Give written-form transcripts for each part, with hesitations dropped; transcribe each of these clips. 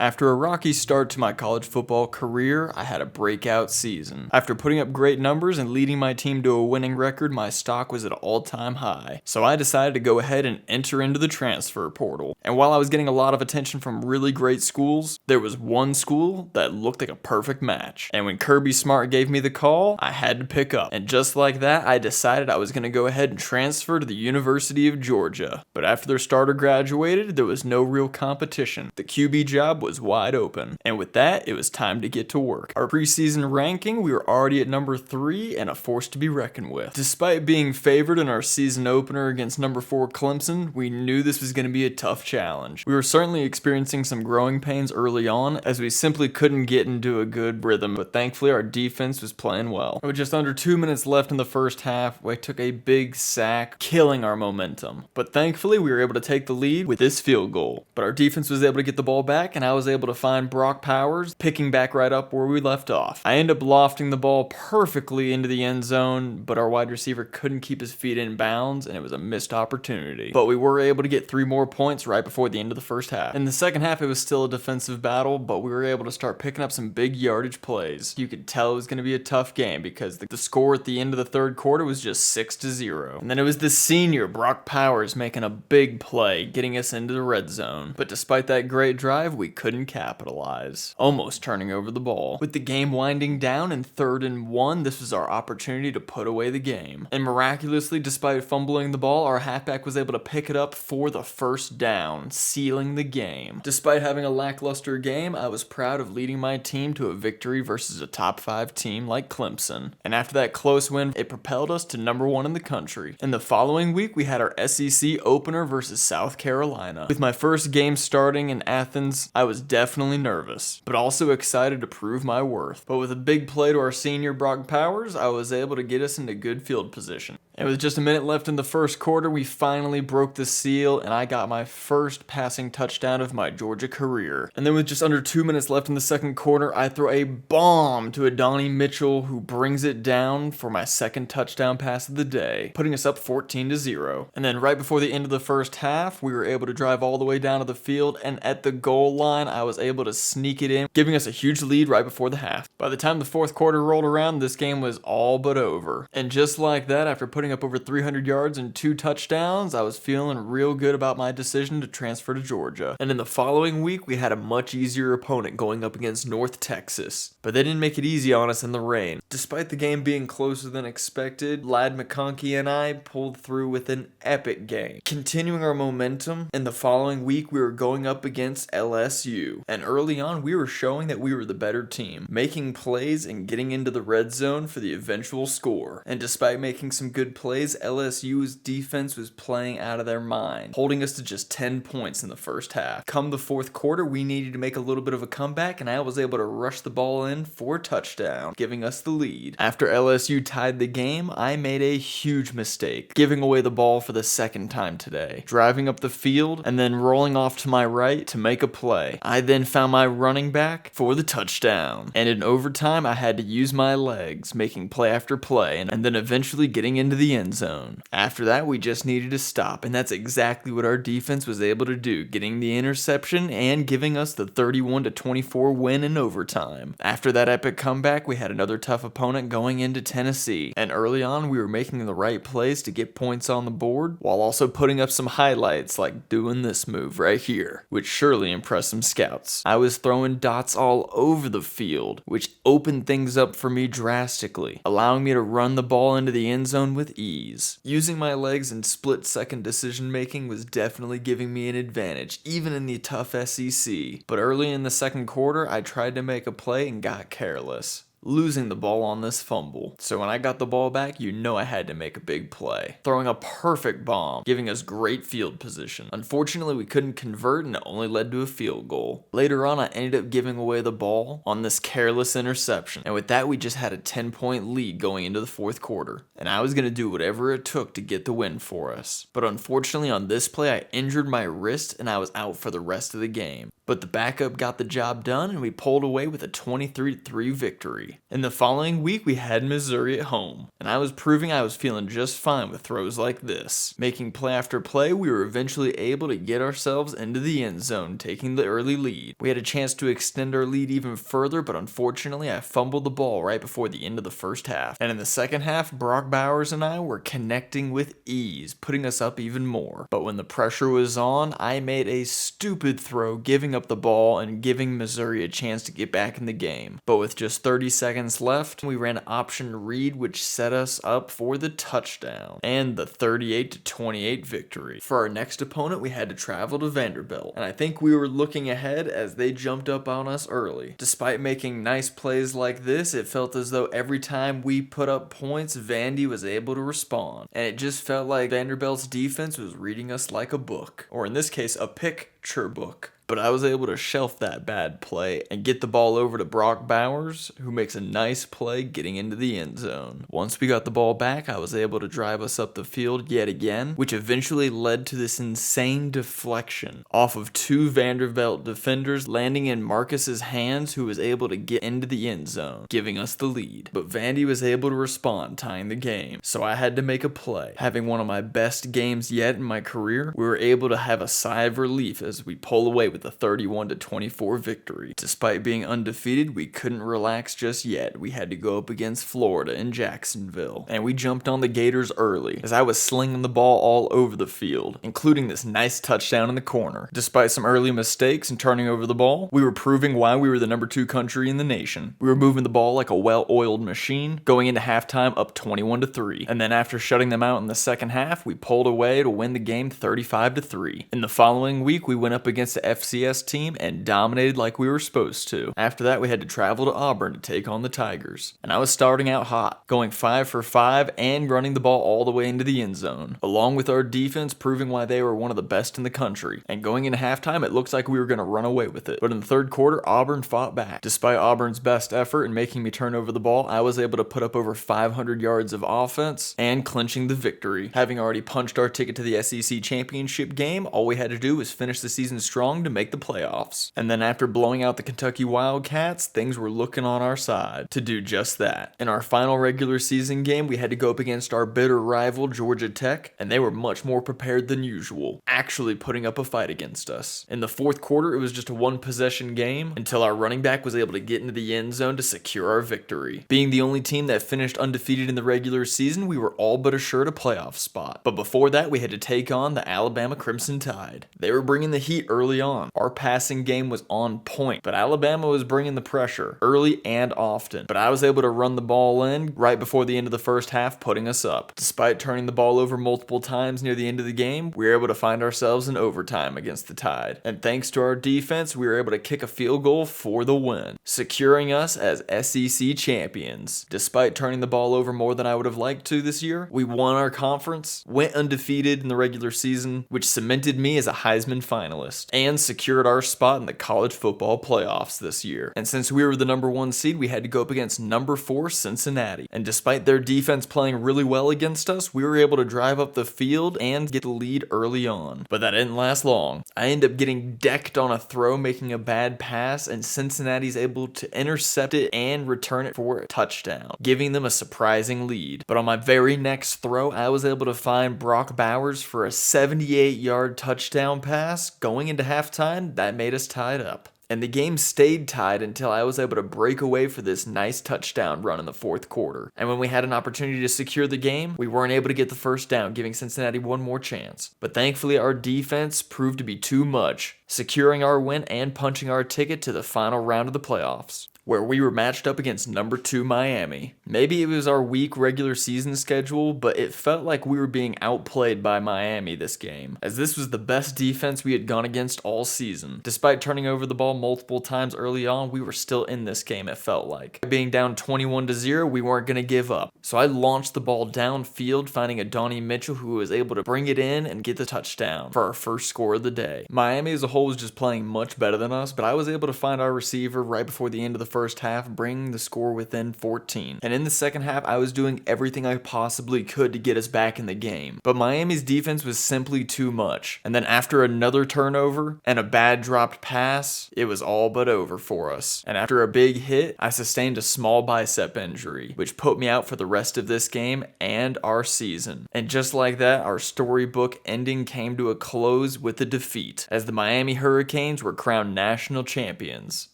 After a rocky start to my college football career, I had a breakout season. After putting up great numbers and leading my team to a winning record, my stock was at an all-time high. So I decided to go ahead and enter into the transfer portal. And while I was getting a lot of attention from really great schools, there was one school that looked like a perfect match. And when Kirby Smart gave me the call, I had to pick up. And just like that, I decided I was going to go ahead and transfer to the University of Georgia. But after their starter graduated, there was no real competition. The QB job was wide open. And with that, it was time to get to work. Our preseason ranking, we were already at number 3 and a force to be reckoned with. Despite being favored in our season opener against number 4 Clemson, we knew this was going to be a tough challenge. We were certainly experiencing some growing pains early on as we simply couldn't get into a good rhythm, but thankfully our defense was playing well. With just under 2 minutes left in the first half, we took a big sack, killing our momentum. But thankfully we were able to take the lead with this field goal. But our defense was able to get the ball back, and I was able to find Brock Powers picking back right up where we left off. I ended up lofting the ball perfectly into the end zone, but our wide receiver couldn't keep his feet in bounds, and it was a missed opportunity. But we were able to get 3 more points right before the end of the first half. In the second half, it was still a defensive battle, but we were able to start picking up some big yardage plays. You could tell it was going to be a tough game because the score at the end of the third quarter was just 6-0. And then it was the senior, Brock Powers, making a big play, getting us into the red zone. But despite that great drive, we couldn't capitalize, almost turning over the ball. With the game winding down in 3rd and 1, this was our opportunity to put away the game. And miraculously, despite fumbling the ball, our halfback was able to pick it up for the first down, sealing the game. Despite having a lackluster game, I was proud of leading my team to a victory versus a top 5 team like Clemson. And after that close win, it propelled us to number 1 in the country. In the following week, we had our SEC opener versus South Carolina. With my first game starting in Athens, I was definitely nervous, but also excited to prove my worth. But with a big play to our senior Brock Powers, I was able to get us into good field position. And with just a minute left in the first quarter, we finally broke the seal, and I got my first passing touchdown of my Georgia career. And then with just under 2 minutes left in the second quarter, I throw a bomb to Adonai Mitchell, who brings it down for my second touchdown pass of the day, putting us up 14-0. And then right before the end of the first half, we were able to drive all the way down to the field, and at the goal line, I was able to sneak it in, giving us a huge lead right before the half. By the time the fourth quarter rolled around, this game was all but over. And just like that, after putting up over 300 yards and 2 touchdowns, I was feeling real good about my decision to transfer to Georgia. And in the following week, we had a much easier opponent going up against North Texas. But they didn't make it easy on us in the rain. Despite the game being closer than expected, Ladd McConkey and I pulled through with an epic game. Continuing our momentum, in the following week, we were going up against LSU. And early on, we were showing that we were the better team, making plays and getting into the red zone for the eventual score. And despite making some good plays, LSU's defense was playing out of their mind, holding us to just 10 points in the first half. Come the fourth quarter, we needed to make a little bit of a comeback, and I was able to rush the ball in for a touchdown, giving us the lead. After LSU tied the game, I made a huge mistake, giving away the ball for the second time today, driving up the field and then rolling off to my right to make a play. I then found my running back for the touchdown, and in overtime, I had to use my legs, making play after play, and then eventually getting into the end zone. After that, we just needed to stop, and that's exactly what our defense was able to do, getting the interception and giving us the 31-24 win in overtime. After that epic comeback, we had another tough opponent going into Tennessee, and early on, we were making the right plays to get points on the board, while also putting up some highlights like doing this move right here, which surely impressed some scouts. I was throwing dots all over the field, which opened things up for me drastically, allowing me to run the ball into the end zone with ease. Using my legs and split-second decision-making was definitely giving me an advantage, even in the tough SEC. But early in the second quarter, I tried to make a play and got careless, losing the ball on this fumble. So when I got the ball back, you know I had to make a big play, throwing a perfect bomb, giving us great field position. Unfortunately, we couldn't convert, and it only led to a field goal. Later on, I ended up giving away the ball on this careless interception, and with that, we just had a 10-point lead going into the fourth quarter, and I was going to do whatever it took to get the win for us. But unfortunately, on this play, I injured my wrist, and I was out for the rest of the game. But the backup got the job done and we pulled away with a 23-3 victory. In the following week, we had Missouri at home, and I was proving I was feeling just fine with throws like this. Making play after play, we were eventually able to get ourselves into the end zone, taking the early lead. We had a chance to extend our lead even further, but unfortunately I fumbled the ball right before the end of the first half. And in the second half, Brock Bowers and I were connecting with ease, putting us up even more. But when the pressure was on, I made a stupid throw, giving up the ball and giving Missouri a chance to get back in the game. But with just 30 seconds left, we ran option read, which set us up for the touchdown and the 38-28 victory. For our next opponent, we had to travel to Vanderbilt, and I think we were looking ahead as they jumped up on us early. Despite making nice plays like this, it felt as though every time we put up points, Vandy was able to respond, and it just felt like Vanderbilt's defense was reading us like a book, or in this case, a picture book. But I was able to shelf that bad play and get the ball over to Brock Bowers, who makes a nice play getting into the end zone. Once we got the ball back, I was able to drive us up the field yet again, which eventually led to this insane deflection off of two Vanderbilt defenders landing in Marcus's hands, who was able to get into the end zone, giving us the lead. But Vandy was able to respond, tying the game. So I had to make a play. Having one of my best games yet in my career, we were able to have a sigh of relief as we pull away with a 31-24 victory. Despite being undefeated, we couldn't relax just yet. We had to go up against Florida in Jacksonville, and we jumped on the Gators early as I was slinging the ball all over the field, including this nice touchdown in the corner. Despite some early mistakes and turning over the ball, we were proving why we were the number 2 country in the nation. We were moving the ball like a well-oiled machine, going into halftime up 21-3, and then after shutting them out in the second half, we pulled away to win the game 35-3. In the following week, we went up against the FCS team and dominated like we were supposed to. After that, we had to travel to Auburn to take on the Tigers, and I was starting out hot, going 5 for 5 and running the ball all the way into the end zone, along with our defense proving why they were one of the best in the country. And going into halftime, it looked like we were going to run away with it. But in the third quarter, Auburn fought back. Despite Auburn's best effort in making me turn over the ball, I was able to put up over 500 yards of offense and clinching the victory. Having already punched our ticket to the SEC championship game, all we had to do was finish the season strong to make the playoffs. And then after blowing out the Kentucky Wildcats, things were looking on our side to do just that. In our final regular season game, we had to go up against our bitter rival Georgia Tech, and they were much more prepared than usual, actually putting up a fight against us. In the fourth quarter, it was just a one-possession game until our running back was able to get into the end zone to secure our victory. Being the only team that finished undefeated in the regular season, we were all but assured a playoff spot. But before that, we had to take on the Alabama Crimson Tide. They were bringing the heat early on. Our passing game was on point, but Alabama was bringing the pressure early and often. But I was able to run the ball in right before the end of the first half, putting us up. Despite turning the ball over multiple times near the end of the game, we were able to find ourselves in overtime against the Tide. And thanks to our defense, we were able to kick a field goal for the win, securing us as SEC champions. Despite turning the ball over more than I would have liked to this year, we won our conference, went undefeated in the regular season, which cemented me as a Heisman finalist, and secured our spot in the college football playoffs this year. And since we were the number 1 seed, we had to go up against number 4 Cincinnati. And despite their defense playing really well against us, we were able to drive up the field and get the lead early on. But that didn't last long. I ended up getting decked on a throw, making a bad pass, and Cincinnati's able to intercept it and return it for a touchdown, giving them a surprising lead. But on my very next throw, I was able to find Brock Bowers for a 78-yard touchdown pass. Going into halftime, that made us tied up. And the game stayed tied until I was able to break away for this nice touchdown run in the fourth quarter. And when we had an opportunity to secure the game, we weren't able to get the first down, giving Cincinnati one more chance. But thankfully, our defense proved to be too much, securing our win and punching our ticket to the final round of the playoffs, where we were matched up against number 2 Miami. Maybe it was our weak regular season schedule, but it felt like we were being outplayed by Miami this game, as this was the best defense we had gone against all season. Despite turning over the ball multiple times early on, we were still in this game, it felt like. Being down 21-0, we weren't going to give up. So I launched the ball downfield, finding a Donnie Mitchell who was able to bring it in and get the touchdown for our first score of the day. Miami as a whole was just playing much better than us, but I was able to find our receiver right before the end of the first half, bringing the score within 14. And in in the second half, I was doing everything I possibly could to get us back in the game. But Miami's defense was simply too much. And then after another turnover and a bad dropped pass, it was all but over for us. And after a big hit, I sustained a small bicep injury, which put me out for the rest of this game and our season. And just like that, our storybook ending came to a close with a defeat, as the Miami Hurricanes were crowned national champions.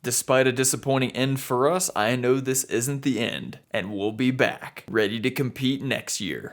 Despite a disappointing end for us, I know this isn't the end, and we'll be back, ready to compete next year.